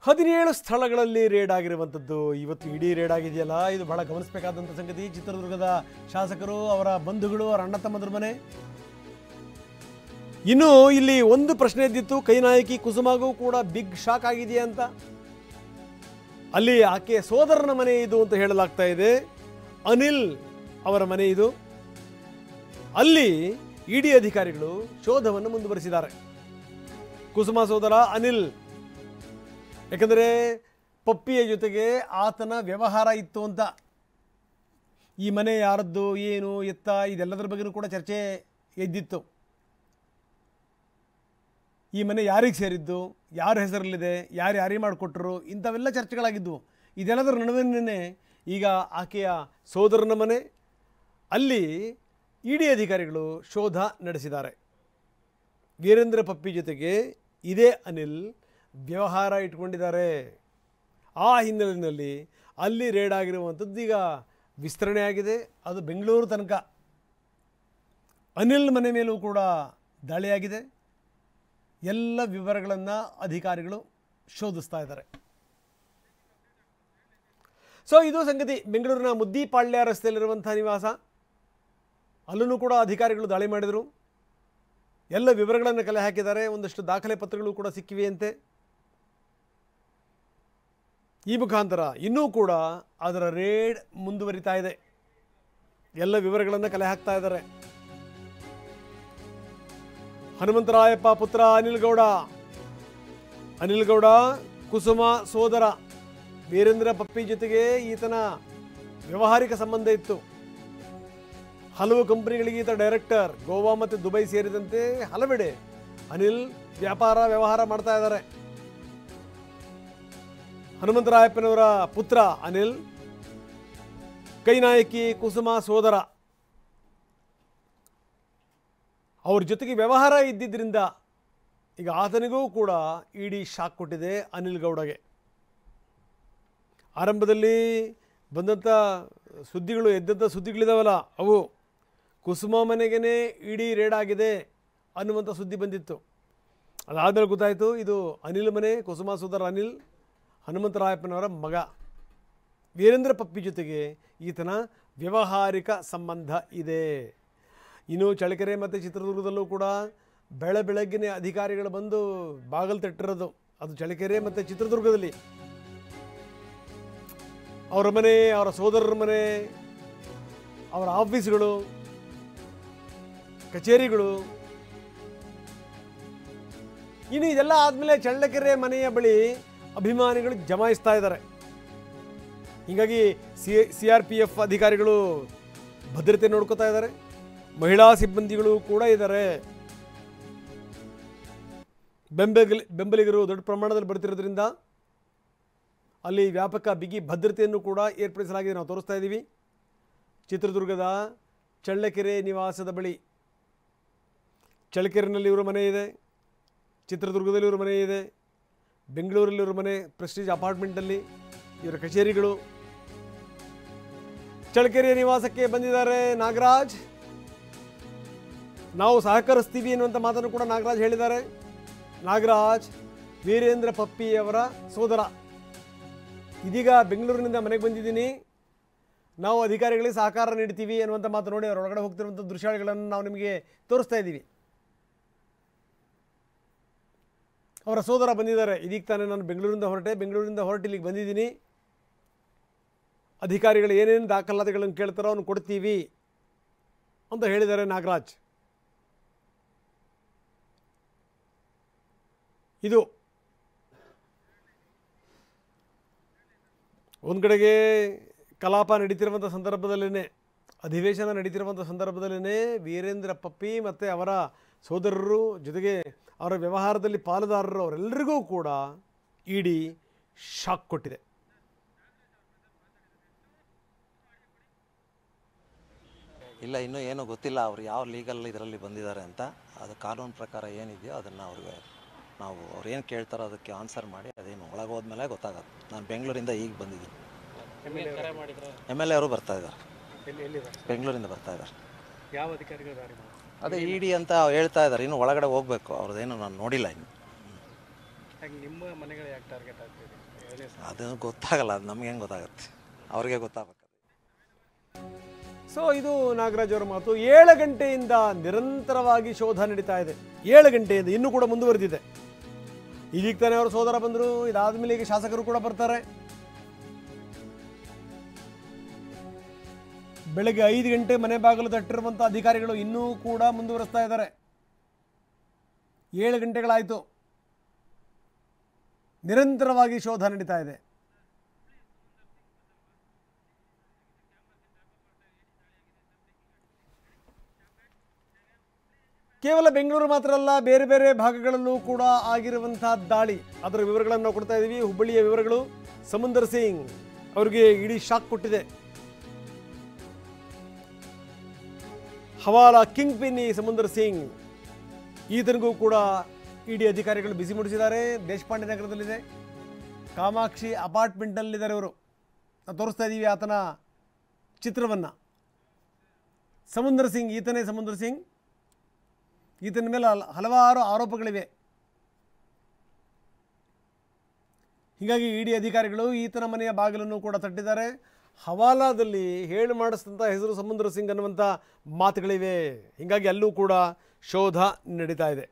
17 ಸ್ಥಳಗಳಲ್ಲಿ ರೇಡ್ ಆಗಿರುವಂಥದ್ದು. ಇವತ್ತು ಇಡೀ ರೇಡ್ ಆಗಿದೆಯಲ್ಲ, ಇದು ಬಹಳ ಗಮನಿಸಬೇಕಾದಂಥ ಸಂಗತಿ. ಚಿತ್ರದುರ್ಗದ ಶಾಸಕರು, ಅವರ ಬಂಧುಗಳು, ಅವರ ಅಣ್ಣ ತಮ್ಮಂದ್ರ ಮನೆ. ಇನ್ನು ಇಲ್ಲಿ ಒಂದು ಪ್ರಶ್ನೆ ಎದ್ದಿತ್ತು, ಕೈ ನಾಯಕಿ ಕುಸುಮಾಗೂ ಕೂಡ ಬಿಗ್ ಶಾಕ್ ಆಗಿದೆಯಾ ಅಂತ. ಅಲ್ಲಿ ಆಕೆ ಸೋದರನ ಮನೆ ಇದು ಅಂತ ಹೇಳಲಾಗ್ತಾ ಇದೆ. ಅನಿಲ್ ಅವರ ಮನೆ ಇದು. ಅಲ್ಲಿ ಇಡಿ ಅಧಿಕಾರಿಗಳು ಶೋಧವನ್ನು ಮುಂದುವರಿಸಿದ್ದಾರೆ. ಕುಸುಮಾ ಸೋದರ ಅನಿಲ್, ಯಾಕಂದರೆ ಪಪ್ಪಿಯ ಜೊತೆಗೆ ಆತನ ವ್ಯವಹಾರ ಇತ್ತು ಅಂತ. ಈ ಮನೆ ಯಾರದ್ದು, ಏನು ಎತ್ತ, ಇದೆಲ್ಲದರ ಬಗ್ಗೆಯೂ ಕೂಡ ಚರ್ಚೆ ಎದ್ದಿತ್ತು. ಈ ಮನೆ ಯಾರಿಗೆ ಸೇರಿದ್ದು, ಯಾರ ಹೆಸರಲ್ಲಿದೆ, ಯಾರಿಗೆ ಮಾಡಿಕೊಟ್ರು, ಇಂಥವೆಲ್ಲ ಚರ್ಚೆಗಳಾಗಿದ್ದವು. ಇದೆಲ್ಲದರ ನಡುವೆನೇ ಈಗ ಆಕೆಯ ಸೋದರನ ಮನೆ, ಅಲ್ಲಿ ಇಡಿ ಅಧಿಕಾರಿಗಳು ಶೋಧ ನಡೆಸಿದ್ದಾರೆ. ವೀರೇಂದ್ರ ಪಪ್ಪಿ ಜೊತೆಗೆ ಇದೇ ಅನಿಲ್ ವ್ಯವಹಾರ ಇಟ್ಕೊಂಡಿದ್ದಾರೆ. ಆ ಹಿನ್ನೆಲೆಯಲ್ಲಿ ಅಲ್ಲಿ ರೇಡ್ ಆಗಿರುವಂಥದ್ದು ಈಗ ವಿಸ್ತರಣೆ ಆಗಿದೆ. ಅದು ಬೆಂಗಳೂರು ತನಕ. ಅನಿಲ್ ಮನೆ ಮೇಲೂ ಕೂಡ ದಾಳಿಯಾಗಿದೆ. ಎಲ್ಲ ವಿವರಗಳನ್ನು ಅಧಿಕಾರಿಗಳು ಶೋಧಿಸ್ತಾ ಇದ್ದಾರೆ. ಸೊ ಇದು ಸಂಗತಿ. ಬೆಂಗಳೂರಿನ ಮುದ್ದಿಪಾಳ್ಯ ರಸ್ತೆಯಲ್ಲಿರುವಂಥ ನಿವಾಸ, ಅಲ್ಲೂ ಕೂಡ ಅಧಿಕಾರಿಗಳು ದಾಳಿ ಮಾಡಿದರು. ಎಲ್ಲ ವಿವರಗಳನ್ನು ಕಲೆ ಹಾಕಿದ್ದಾರೆ. ಒಂದಷ್ಟು ದಾಖಲೆ ಪತ್ರಗಳು ಕೂಡ ಸಿಕ್ಕಿವೆಯಂತೆ. ಈ ಮುಖಾಂತರ ಇನ್ನೂ ಕೂಡ ಅದರ ರೇಡ್ ಮುಂದುವರಿತಾ ಇದೆ. ಎಲ್ಲ ವಿವರಗಳನ್ನು ಕಲೆ ಹಾಕ್ತಾ ಇದ್ದಾರೆ. ಹನುಮಂತರಾಯಪ್ಪ ಪುತ್ರ ಅನಿಲ್ ಗೌಡ ಕುಸುಮ ಸೋದರ ವೀರೇಂದ್ರ ಪಪ್ಪಿ ಜೊತೆಗೆ ಈತನ ವ್ಯಾವಹಾರಿಕ ಸಂಬಂಧ ಇತ್ತು. ಹಲವು ಕಂಪನಿಗಳಿಗೆ ಈತ ಡೈರೆಕ್ಟರ್. ಗೋವಾ ಮತ್ತು ದುಬೈ ಸೇರಿದಂತೆ ಹಲವೆಡೆ ಅನಿಲ್ ವ್ಯವಹಾರ ಮಾಡ್ತಾ ಇದ್ದಾರೆ. ಹನುಮಂತರಾಯಪ್ಪನವರ ಪುತ್ರ ಅನಿಲ್, ಕೈ ನಾಯಕಿ ಕುಸುಮ ಸೋದರ, ಅವ್ರ ಜೊತೆಗೆ ವ್ಯವಹಾರ ಇದ್ದಿದ್ದರಿಂದ ಈಗ ಆತನಿಗೂ ಕೂಡ ಇಡಿ ಶಾಕ್ ಕೊಟ್ಟಿದೆ ಅನಿಲ್ ಗೌಡಗೆ. ಆರಂಭದಲ್ಲಿ ಬಂದಂಥ ಸುದ್ದಿಗಳು, ಎದ್ದಂಥ ಸುದ್ದಿಗಳಿದಾವಲ್ಲ, ಅವು ಕುಸುಮ ಮನೆಗೇ ಇಡಿ ರೇಡ್ ಆಗಿದೆ ಅನ್ನುವಂಥ ಸುದ್ದಿ ಬಂದಿತ್ತು. ಅದಾದಮೇಲೆ ಗೊತ್ತಾಯಿತು ಇದು ಅನಿಲ್ ಮನೆ. ಕುಸುಮ ಸೋದರ ಅನಿಲ್ ಹನುಮಂತರಾಯಪ್ಪನವರ ಮಗ. ವೀರೇಂದ್ರ ಪಪ್ಪಿ ಜೊತೆಗೆ ಈತನ ವ್ಯಾವಹಾರಿಕ ಸಂಬಂಧ ಇದೆ. ಇನ್ನು ಚಳ್ಳಕೆರೆ ಮತ್ತು ಚಿತ್ರದುರ್ಗದಲ್ಲೂ ಕೂಡ ಬೆಳಗ್ಗೆನೇ ಅಧಿಕಾರಿಗಳು ಬಂದು ಬಾಗಿಲು ತಟ್ಟಿರೋದು. ಅದು ಚಳ್ಳಕೆರೆ ಮತ್ತು ಚಿತ್ರದುರ್ಗದಲ್ಲಿ ಅವರ ಮನೆ, ಅವರ ಸೋದರರ ಮನೆ, ಅವರ ಆಫೀಸ್ಗಳು, ಕಚೇರಿಗಳು. ಇನ್ನು ಇದೆಲ್ಲ ಆದಮೇಲೆ ಚಳ್ಳಕೆರೆ ಮನೆಯ ಬಳಿ ಅಭಿಮಾನಿಗಳು ಜಮಾಯಿಸ್ತಾ ಇದ್ದಾರೆ. ಹೀಗಾಗಿ CRPF ಅಧಿಕಾರಿಗಳು ಭದ್ರತೆ ನೋಡ್ಕೋತಾ ಇದ್ದಾರೆ. ಮಹಿಳಾ ಸಿಬ್ಬಂದಿಗಳು ಕೂಡ ಇದ್ದಾರೆ. ಬೆಂಬಲಿಗರು ದೊಡ್ಡ ಪ್ರಮಾಣದಲ್ಲಿ ಬರ್ತಿರೋದ್ರಿಂದ ಅಲ್ಲಿ ವ್ಯಾಪಕ ಬಿಗಿ ಭದ್ರತೆಯನ್ನು ಕೂಡ ಏರ್ಪಡಿಸಲಾಗಿದೆ. ನಾವು ತೋರಿಸ್ತಾ ಇದ್ದೀವಿ. ಚಿತ್ರದುರ್ಗದ ಚಳ್ಳಕೆರೆ ನಿವಾಸದ ಬಳಿ, ಚಳ್ಳಕೆರೆನಲ್ಲಿ ಇವರ ಮನೆ ಇದೆ, ಚಿತ್ರದುರ್ಗದಲ್ಲಿ ಇವರ ಮನೆ ಇದೆ, ಬೆಂಗಳೂರಲ್ಲಿ ಇವರ ಮನೆ, ಪ್ರೆಸ್ಟೀಜ್ ಅಪಾರ್ಟ್ಮೆಂಟಲ್ಲಿ ಇವರ ಕಚೇರಿಗಳು. ಚಳ್ಳಕೆರೆಯ ನಿವಾಸಕ್ಕೆ ಬಂದಿದ್ದಾರೆ ನಾಗರಾಜ್. ನಾವು ಸಹಕರಿಸ್ತೀವಿ ಎನ್ನುವಂಥ ಮಾತನ್ನು ಕೂಡ ನಾಗರಾಜ್ ಹೇಳಿದ್ದಾರೆ. ನಾಗರಾಜ್ ವೀರೇಂದ್ರ ಪಪ್ಪಿಯವರ ಸೋದರ. ಇದೀಗ ಬೆಂಗಳೂರಿನಿಂದ ಮನೆಗೆ ಬಂದಿದ್ದೀನಿ, ನಾವು ಅಧಿಕಾರಿಗಳಿಗೆ ಸಹಕಾರ ನೀಡ್ತೀವಿ ಅನ್ನುವಂಥ ಮಾತು ನೋಡಿ ಅವರೊಳಗಡೆ ಹೋಗ್ತಿರುವಂಥ ದೃಶ್ಯಾವಳಿಗಳನ್ನು ನಾವು ನಿಮಗೆ ತೋರಿಸ್ತಾ ಇದ್ದೀವಿ. ಅವರ ಸೋದರ ಬಂದಿದ್ದಾರೆ. ಇದೀಗ ತಾನೇ ನಾನು ಬೆಂಗಳೂರಿಂದ ಹೊರಟು ಇಲ್ಲಿಗೆ ಬಂದಿದ್ದೀನಿ. ಅಧಿಕಾರಿಗಳು ಏನೇನು ದಾಖಲಾತಿಗಳನ್ನು ಕೇಳ್ತಾರೋ ಅವನು ಕೊಡ್ತೀವಿ ಅಂತ ಹೇಳಿದ್ದಾರೆ ನಾಗರಾಜ್. ಇದು ಒಂದು ಕಡೆಗೆ ಕಲಾಪ ನಡೀತಿರುವಂಥ ಸಂದರ್ಭದಲ್ಲೇ, ಅಧಿವೇಶನ ನಡೀತಿರುವಂಥ ಸಂದರ್ಭದಲ್ಲೇ ವೀರೇಂದ್ರ ಪಪ್ಪಿ ಮತ್ತು ಅವರ ಸೋದರರು ಜೊತೆಗೆ ಅವರ ವ್ಯವಹಾರದಲ್ಲಿ ಪಾಲುದಾರರು ಅವರೆಲ್ಲರಿಗೂ ಕೂಡ ಇಡಿ ಶಾಕ್ ಕೊಟ್ಟಿದೆ. ಇಲ್ಲ, ಇನ್ನೂ ಏನೂ ಗೊತ್ತಿಲ್ಲ ಅವ್ರು ಯಾವ ಲೀಗಲ್ ಇದರಲ್ಲಿ ಬಂದಿದ್ದಾರೆ ಅಂತ. ಅದು ಕಾನೂನು ಪ್ರಕಾರ ಏನಿದೆಯೋ ಅದನ್ನು ಅವ್ರಿಗೆ ನಾವು ಅವ್ರು ಏನು ಕೇಳ್ತಾರೋ ಅದಕ್ಕೆ ಆನ್ಸರ್ ಮಾಡಿ ಅದೇನು ಒಳಗೆ ಹೋದ್ಮೇಲೆ ಗೊತ್ತಾಗೋದು. ನಾನು ಬೆಂಗಳೂರಿಂದ ಈಗ ಬಂದಿದ್ದೀನಿ. MLA ಅವರು ಬರ್ತಾ ಇದ್ದಾರೆ, ಬೆಂಗಳೂರಿಂದ ಬರ್ತಾ ಇದ್ದಾರೆ. ಯಾವ ಅಧಿಕಾರಿಗಳು? ಅದೇ ಇಡಿ ಅಂತ ಹೇಳ್ತಾ ಇದ್ದಾರೆ. ಇನ್ನು ಒಳಗಡೆ ಹೋಗಬೇಕು, ಅವ್ರದ್ದೇನು ನಾನು ನೋಡಿಲ್ಲ ಇನ್ನು. ನಿಮ್ಮ ಮನೆಗಳು ಯಾಕೆ ಟಾರ್ಗೆಟ್ ಆಗ್ತಿದೆ ಹೇಳಿ ಸರ್. ಅದು ಗೊತ್ತಾಗಲ್ಲ, ಅದು ನಮ್ಗೆ ಹೆಂಗೆ ಗೊತ್ತಾಗುತ್ತೆ, ಅವ್ರಿಗೆ ಗೊತ್ತಾಗಬೇಕು. ಸೊ ಇದು ನಾಗರಾಜ್ ಅವರ ಮಾತು. 7 ಗಂಟೆಯಿಂದ ನಿರಂತರವಾಗಿ ಶೋಧ ನಡೀತಾ ಇದೆ. 7 ಗಂಟೆಯಿಂದ ಇನ್ನೂ ಕೂಡ ಮುಂದುವರೆದಿದೆ. ಇದೀಗ ತಾನೇ ಅವರ ಸೋದರ ಬಂದರು, ಇದಾದ ಮೇಲೆ ಈಗ ಶಾಸಕರು ಕೂಡ ಬರ್ತಾರೆ. ಬೆಳಗ್ಗೆ 5 ಗಂಟೆ ಮನೆ ಬಾಗಿಲು ತಟ್ಟಿರುವಂಥ ಅಧಿಕಾರಿಗಳು ಇನ್ನೂ ಕೂಡ ಮುಂದುವರಿಸ್ತಾ ಇದ್ದಾರೆ. 7 ಗಂಟೆಗಳಾಯಿತು, ನಿರಂತರವಾಗಿ ಶೋಧ ನಡೀತಾ ಇದೆ. ಕೇವಲ ಬೆಂಗಳೂರು ಮಾತ್ರ ಅಲ್ಲ, ಬೇರೆ ಬೇರೆ ಭಾಗಗಳಲ್ಲೂ ಕೂಡ ಆಗಿರುವಂತಹ ದಾಳಿ, ಅದರ ವಿವರಗಳನ್ನು ನಾವು ಕೊಡ್ತಾ ಇದ್ದೀವಿ. ಹುಬ್ಬಳ್ಳಿಯ ವಿವರಗಳು. ಸಮುಂದರ್ ಸಿಂಗ್ ಅವರಿಗೆ ಇಡೀ ಶಾಕ್ ಕೊಟ್ಟಿದೆ. ಹವಾಲಾ ಕಿಂಗ್ ಪಿನ್ ಈ ಸಮುಂದರ್ ಸಿಂಗ್, ಈತನಿಗೂ ಕೂಡ ಇಡಿ ಅಧಿಕಾರಿಗಳು ಬಿಸಿ ಮುಡಿಸಿದ್ದಾರೆ. ದೇಶಪಾಂಡೆ ನಗರದಲ್ಲಿದೆ, ಕಾಮಾಕ್ಷಿ ಅಪಾರ್ಟ್ಮೆಂಟ್ನಲ್ಲಿದ್ದಾರೆ ಇವರು. ನಾವು ತೋರಿಸ್ತಾ ಇದ್ದೀವಿ ಆತನ ಚಿತ್ರವನ್ನು. ಸಮುಂದರ್ ಸಿಂಗ್, ಈತನೇ ಸಮುಂದರ್ ಸಿಂಗ್. ಈತನ ಮೇಲೆ ಹಲವಾರು ಆರೋಪಗಳಿವೆ. ಹೀಗಾಗಿ ಇಡಿ ಅಧಿಕಾರಿಗಳು ಈತನ ಮನೆಯ ಬಾಗಿಲನ್ನು ಕೂಡ ತಟ್ಟಿದ್ದಾರೆ. ಹವಾಲಾದಲ್ಲಿ ಹೇಳಿ ಮಾಡಿಸಿದಂಥ ಹೆಸರು ಸಮುಂದರ್ ಸಿಂಗ್ ಅನ್ನುವಂಥ ಮಾತುಗಳಿವೆ. ಹೀಗಾಗಿ ಅಲ್ಲೂ ಕೂಡ ಶೋಧ ನಡೀತಾ ಇದೆ.